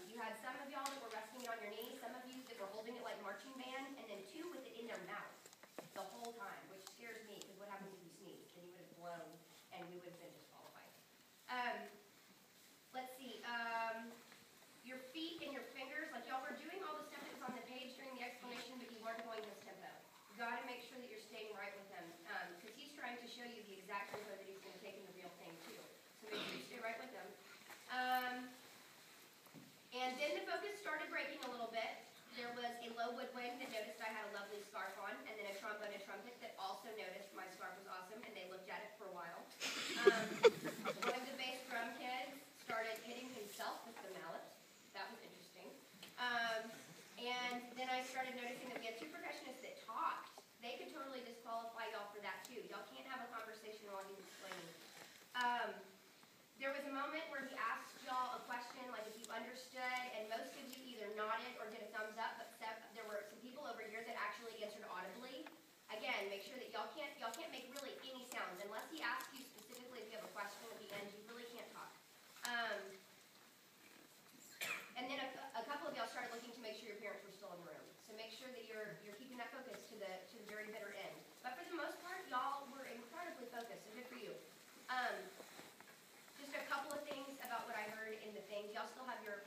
You had some of y'all that were resting it on your knees, some of you that were holding it like marching band, and then two with it in their mouth the whole time, which scares me, because what happens if you sneeze? Then you would have blown, and we would have been disqualified. Let's see. Your feet and your fingers, like y'all were doing all the stuff that was on the page during the explanation, but you weren't going his tempo. You got to make sure that you're staying right with him, because he's trying to show you the exact tempo that he's going to take in the real thing, too. So make sure you stay right with him. And then the focus started breaking a little bit. There was a low woodwind that noticed I had a lovely scarf on, and then a trombone and trumpet that also noticed my scarf was awesome, and they looked at it for a while. One of the bass drum kids started hitting himself with the mallet. That was interesting. And then I started noticing that we had two percussionists that talked. They could totally disqualify y'all for that, too. Y'all can't have a conversation while he's explaining. There was a moment where he asked y'all a question, like if you understood, and most of you either nodded or did a thumbs up, but there were some people over here that actually answered audibly. Again, make sure that y'all can't make really any sounds. Unless he asks you specifically if you have a question at the end, you really can't talk. And then a couple of y'all started looking to make sure your parents were still in the room. So make sure that you're keeping that focus to the very bitter end. But for the most part, y'all were incredibly focused, so good for you. Just a couple of things about what I heard in the things. Y'all still have your